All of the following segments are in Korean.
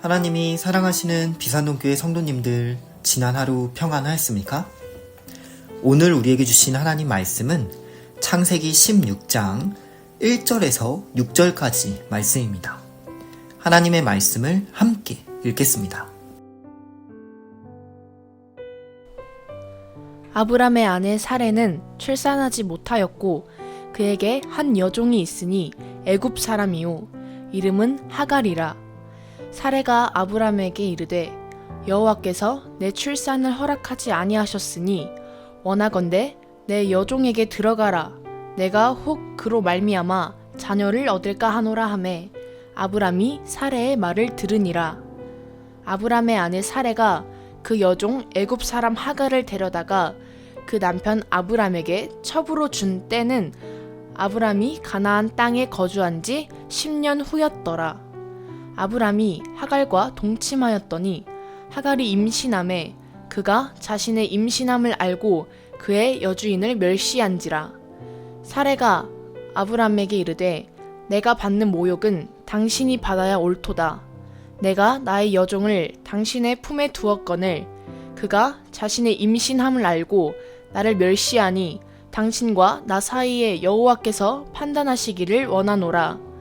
하나님이 사랑하시는 비산동교회 성도님들, 지난 하루 평안하였습니까? 오늘 우리에게 주신 하나님 말씀은 창세기 16장 1절에서 6절까지 말씀입니다. 하나님의 말씀을 함께 읽겠습니다. 아브람의 아내 사레는 출산하지 못하였고 그에게 한 여종이 있으니 애굽 사람이요 이름은 하갈이라. 사레가 아브람에게 이르되 여호와께서 내 출산을 허락하지 아니하셨으니 원하건대 내 여종에게 들어가라. 내가 혹 그로 말미암아 자녀를 얻을까 하노라 하매 아브람이 사레의 말을 들으니라. 아브람의 아내 사레가 그 여종 애굽 사람 하갈을 데려다가 그 남편 아브람에게 첩으로 준 때는 아브람이 가나안 땅에 거주한 지 10년 후였더라. 아브람이 하갈과 동침하였더니 하갈이 임신하매 그가 자신의 임신함을 알고 그의 여주인을 멸시한지라. 사레가 아브람에게 이르되 내가 받는 모욕은 당신이 받아야 옳도다. 내가 나의 여종을 당신의 품에 두었거늘 그가 자신의 임신함을 알고 나를 멸시하니 당신과 나 사이에 여호와께서 판단하시기를 원하노라.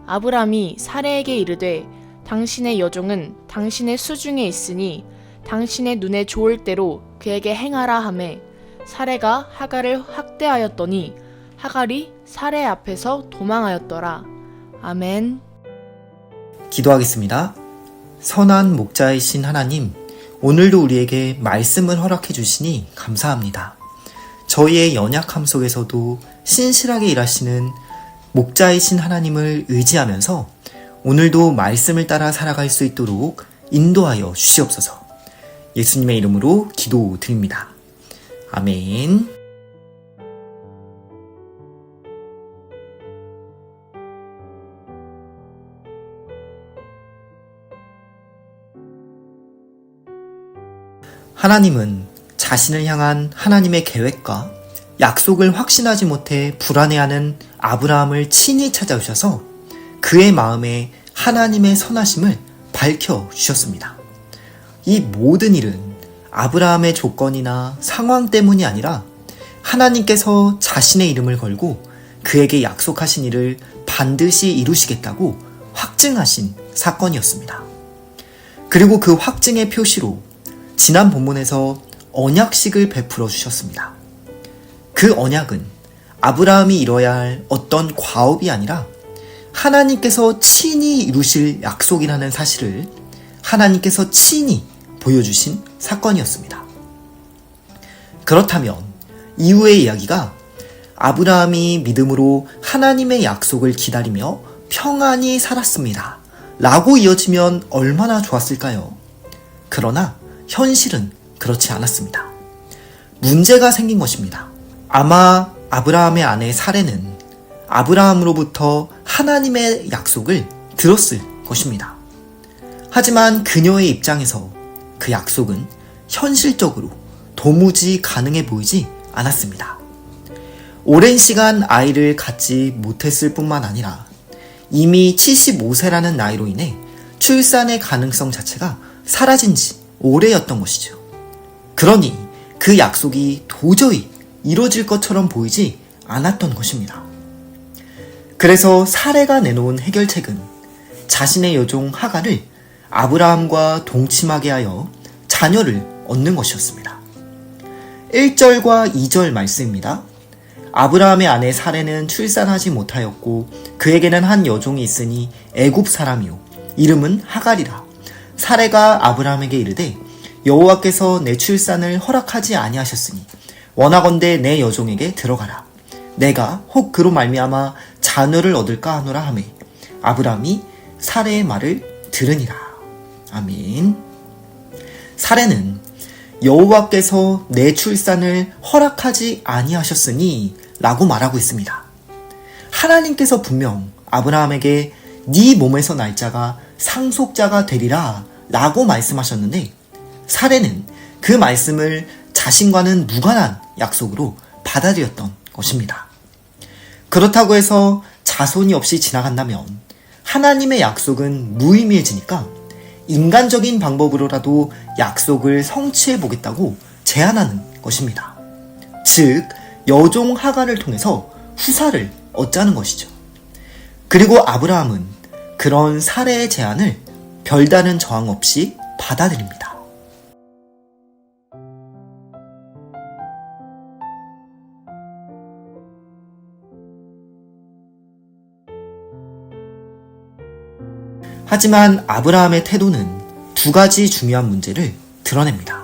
아브람이 사레에게 이르되 당신의 여종은 당신의 수중에 있으니 당신의 눈에 좋을 대로 그에게 행하라 하매 사레가 하갈을 학대하였더니 하갈이 사레 앞에서 도망하였더라. 아멘. 기도하겠습니다. 선한 목자이신 하나님, 오늘도 우리에게 말씀을 허락해 주시니 감사합니다. 저희의 연약함 속에서도 신실하게 일하시는 목자이신 하나님을 의지하면서 오늘도 말씀을 따라 살아갈 수 있도록 인도하여 주시옵소서. 예수님의 이름으로 기도드립니다. 아멘. 하나님은 자신을 향한 하나님의 계획과 약속을 확신하지 못해 불안해하는 아브라함을 친히 찾아오셔서 그의 마음에 하나님의 선하심을 밝혀주셨습니다. 이 모든 일은 아브라함의 조건이나 상황 때문이 아니라 하나님께서 자신의 이름을 걸고 그에게 약속하신 일을 반드시 이루시겠다고 확증하신 사건이었습니다. 그리고 그 확증의 표시로 지난 본문에서 언약식을 베풀어 주셨습니다. 그 언약은 아브라함이 이뤄야 할 어떤 과업이 아니라 하나님께서 친히 이루실 약속이라는 사실을 하나님께서 친히 보여주신 사건이었습니다. 그렇다면 이후의 이야기가 아브라함이 믿음으로 하나님의 약속을 기다리며 평안히 살았습니다 라고 이어지면 얼마나 좋았을까요? 그러나 현실은 그렇지 않았습니다. 문제가 생긴 것입니다. 아마 아브라함의 아내 사레는 아브라함으로부터 하나님의 약속을 들었을 것입니다. 하지만 그녀의 입장에서 그 약속은 현실적으로 도무지 가능해 보이지 않았습니다. 오랜 시간 아이를 갖지 못했을 뿐만 아니라 이미 75세라는 나이로 인해 출산의 가능성 자체가 사라진 지 오래였던 것이죠. 그러니 그 약속이 도저히 이루어질 것처럼 보이지 않았던 것입니다. 그래서 사레가 내놓은 해결책은 자신의 여종 하갈을 아브라함과 동침하게 하여 자녀를 얻는 것이었습니다. 1절과 2절 말씀입니다. 아브라함의 아내 사레는 출산하지 못하였고 그에게는 한 여종이 있으니 애굽 사람이요 이름은 하갈이라. 사레가 아브라함에게 이르되 여호와께서 내 출산을 허락하지 아니하셨으니 원하건대 내 여종에게 들어가라. 내가 혹 그로 말미암아 자녀를 얻을까 하노라 하매 아브라함이 사레의 말을 들으니라. 아멘. 사레는 여호와께서 내 출산을 허락하지 아니하셨으니 라고 말하고 있습니다. 하나님께서 분명 아브라함에게 네 몸에서 날 자가 상속자가 되리라 라고 말씀하셨는데 사레는 그 말씀을 자신과는 무관한 약속으로 받아들였던 것입니다. 그렇다고 해서 자손이 없이 지나간다면 하나님의 약속은 무의미해지니까 인간적인 방법으로라도 약속을 성취해 보겠다고 제안하는 것입니다. 즉, 여종 하갈을 통해서 후사를 얻자는 것이죠. 그리고 아브라함은 그런 사례의 제안을 별다른 저항 없이 받아들입니다. 하지만 아브라함의 태도는 두 가지 중요한 문제를 드러냅니다.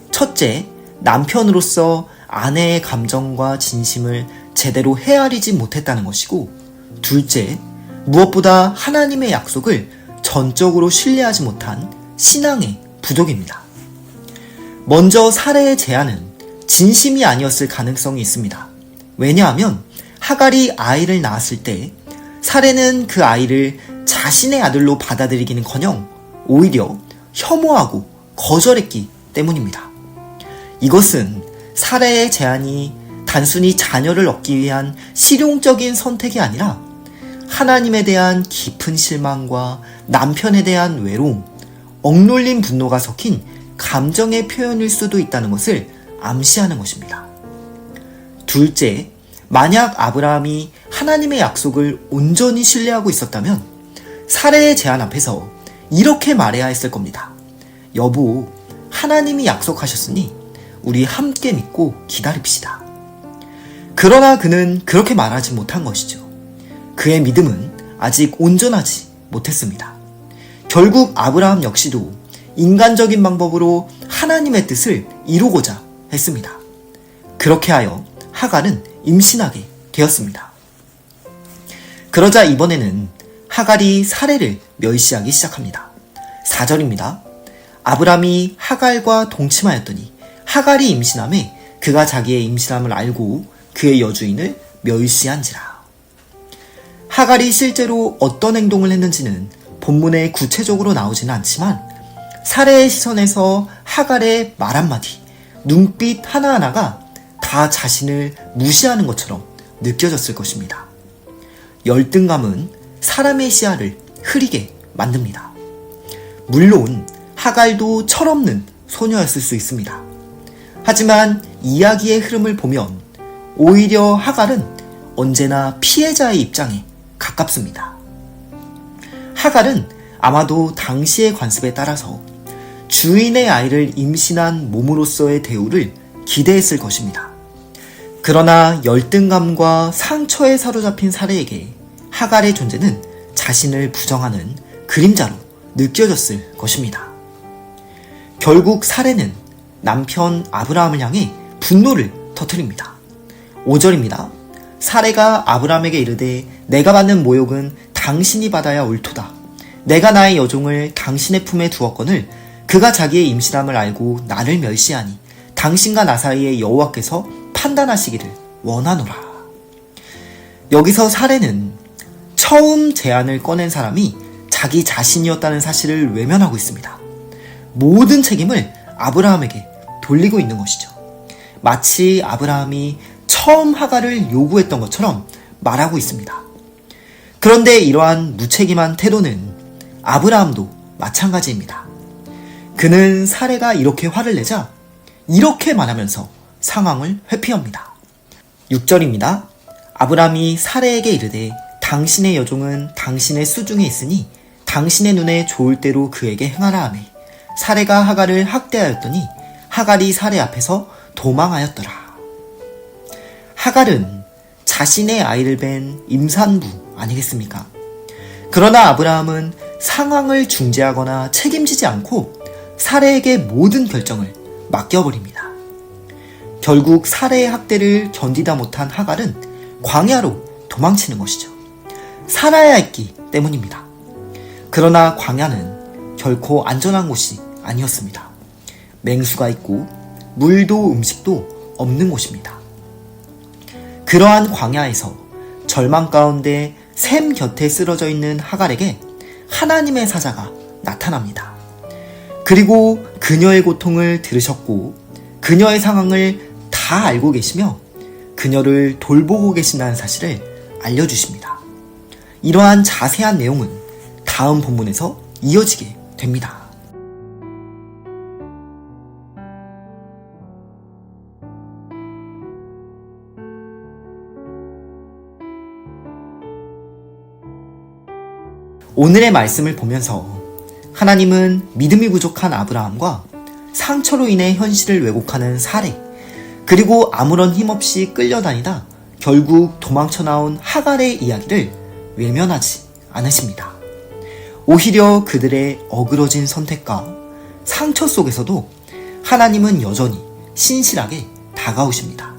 첫째, 남편으로서 아내의 감정과 진심을 제대로 헤아리지 못했다는 것이고, 둘째, 무엇보다 하나님의 약속을 전적으로 신뢰하지 못한 신앙의 부족입니다. 먼저 사례의 제안은 진심이 아니었을 가능성이 있습니다. 왜냐하면 하갈이 아이를 낳았을 때 사례는 그 아이를 자신의 아들로 받아들이기는커녕 오히려 혐오하고 거절했기 때문입니다. 이것은 사례의 제안이 단순히 자녀를 얻기 위한 실용적인 선택이 아니라 하나님에 대한 깊은 실망과 남편에 대한 외로움, 억눌린 분노가 섞인 감정의 표현일 수도 있다는 것을 암시하는 것입니다. 둘째, 만약 아브라함이 하나님의 약속을 온전히 신뢰하고 있었다면 사례의 제안 앞에서 이렇게 말해야 했을 겁니다. 여보, 하나님이 약속하셨으니 우리 함께 믿고 기다립시다. 그러나 그는 그렇게 말하지 못한 것이죠. 그의 믿음은 아직 온전하지 못했습니다. 결국 아브라함 역시도 인간적인 방법으로 하나님의 뜻을 이루고자 했습니다. 그렇게 하여 하갈은 임신하게 되었습니다. 그러자 이번에는 하갈이 사례를 멸시하기 시작합니다. 4절입니다. 아브라함이 하갈과 동침하였더니 하갈이 임신함에 그가 자기의 임신함을 알고 그의 여주인을 멸시한지라. 하갈이 실제로 어떤 행동을 했는지는 본문에 구체적으로 나오지는 않지만 사례의 시선에서 하갈의 말 한마디, 눈빛 하나하나가 다 자신을 무시하는 것처럼 느껴졌을 것입니다. 열등감은 사람의 시야를 흐리게 만듭니다. 물론 하갈도 철없는 소녀였을 수 있습니다. 하지만 이야기의 흐름을 보면 오히려 하갈은 언제나 피해자의 입장에 가깝습니다. 하갈은 아마도 당시의 관습에 따라서 주인의 아이를 임신한 몸으로서의 대우를 기대했을 것입니다. 그러나 열등감과 상처에 사로잡힌 사례에게 하갈의 존재는 자신을 부정하는 그림자로 느껴졌을 것입니다. 결국 사례는 남편 아브라함을 향해 분노를 터뜨립니다. 5절입니다. 사례가 아브라함에게 이르되 내가 받는 모욕은 당신이 받아야 옳도다. 내가 나의 여종을 당신의 품에 두었거늘 그가 자기의 임신함을 알고 나를 멸시하니 당신과 나 사이에 여호와께서 판단하시기를 원하노라. 여기서 사례는 처음 제안을 꺼낸 사람이 자기 자신이었다는 사실을 외면하고 있습니다. 모든 책임을 아브라함에게 돌리고 있는 것이죠. 마치 아브라함이 처음 하갈을 요구했던 것처럼 말하고 있습니다. 그런데 이러한 무책임한 태도는 아브라함도 마찬가지입니다. 그는 사례가 이렇게 화를 내자 이렇게 말하면서 상황을 회피합니다. 6절입니다. 아브라함이 사례에게 이르되 당신의 여종은 당신의 수중에 있으니 당신의 눈에 좋을 대로 그에게 행하라 하매 사례가 하갈을 학대하였더니 하갈이 사례 앞에서 도망하였더라. 하갈은 자신의 아이를 뵌 임산부 아니겠습니까? 그러나 아브라함은 상황을 중재하거나 책임지지 않고 사례에게 모든 결정을 맡겨버립니다. 결국 사례의 학대를 견디다 못한 하갈은 광야로 도망치는 것이죠. 살아야 했기 때문입니다. 그러나 광야는 결코 안전한 곳이 아니었습니다. 맹수가 있고 물도 음식도 없는 곳입니다. 그러한 광야에서 절망 가운데 샘 곁에 쓰러져 있는 하갈에게 하나님의 사자가 나타납니다. 그리고 그녀의 고통을 들으셨고 그녀의 상황을 다 알고 계시며 그녀를 돌보고 계신다는 사실을 알려주십니다. 이러한 자세한 내용은 다음 본문에서 이어지게 됩니다. 오늘의 말씀을 보면서 하나님은 믿음이 부족한 아브라함과 상처로 인해 현실을 왜곡하는 사례, 그리고 아무런 힘없이 끌려다니다 결국 도망쳐 나온 하갈의 이야기를 외면하지 않으십니다. 오히려 그들의 어그러진 선택과 상처 속에서도 하나님은 여전히 신실하게 다가오십니다.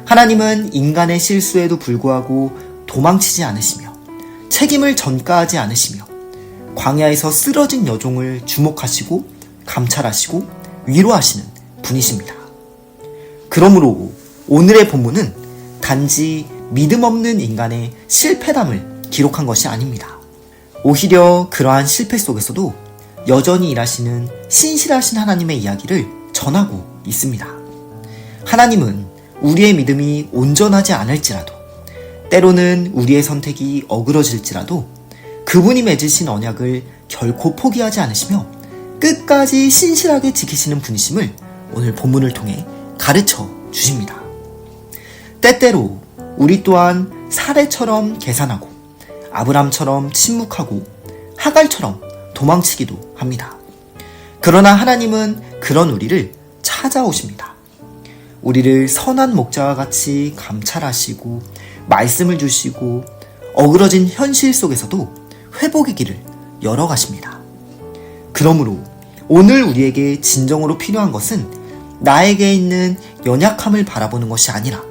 하나님은 인간의 실수에도 불구하고 도망치지 않으시며 책임을 전가하지 않으시며 광야에서 쓰러진 여종을 주목하시고 감찰하시고 위로하시는 분이십니다. 그러므로 오늘의 본문은 단지 믿음 없는 인간의 실패담을 기록한 것이 아닙니다. 오히려 그러한 실패 속에서도 여전히 일하시는 신실하신 하나님의 이야기를 전하고 있습니다. 하나님은 우리의 믿음이 온전하지 않을지라도, 때로는 우리의 선택이 어그러질지라도 그분이 맺으신 언약을 결코 포기하지 않으시며 끝까지 신실하게 지키시는 분이심을 오늘 본문을 통해 가르쳐 주십니다. 때때로 우리 또한 사례처럼 계산하고 아브람처럼 침묵하고 하갈처럼 도망치기도 합니다. 그러나 하나님은 그런 우리를 찾아오십니다. 우리를 선한 목자와 같이 감찰하시고 말씀을 주시고 어그러진 현실 속에서도 회복의 길을 열어가십니다. 그러므로 오늘 우리에게 진정으로 필요한 것은 나에게 있는 연약함을 바라보는 것이 아니라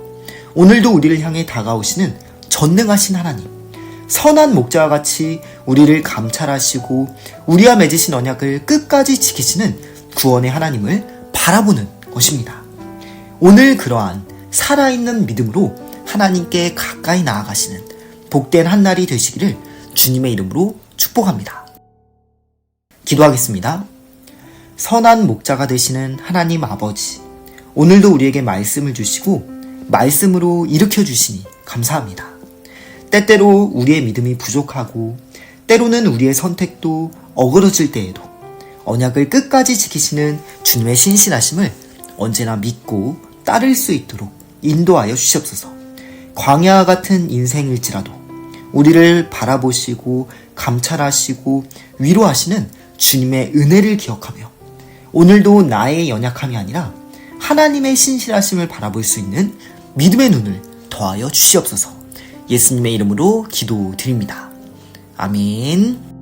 오늘도 우리를 향해 다가오시는 전능하신 하나님, 선한 목자와 같이 우리를 감찰하시고 우리와 맺으신 언약을 끝까지 지키시는 구원의 하나님을 바라보는 것입니다. 오늘 그러한 살아있는 믿음으로 하나님께 가까이 나아가시는 복된 한날이 되시기를 주님의 이름으로 축복합니다. 기도하겠습니다. 선한 목자가 되시는 하나님 아버지, 오늘도 우리에게 말씀을 주시고 말씀으로 일으켜 주시니 감사합니다. 때때로 우리의 믿음이 부족하고 때로는 우리의 선택도 어그러질 때에도 언약을 끝까지 지키시는 주님의 신실하심을 언제나 믿고 따를 수 있도록 인도하여 주시옵소서. 광야와 같은 인생일지라도 우리를 바라보시고 감찰하시고 위로하시는 주님의 은혜를 기억하며 오늘도 나의 연약함이 아니라 하나님의 신실하심을 바라볼 수 있는 믿음의 눈을 더하여 주시옵소서. 예수님의 이름으로 기도드립니다. 아멘.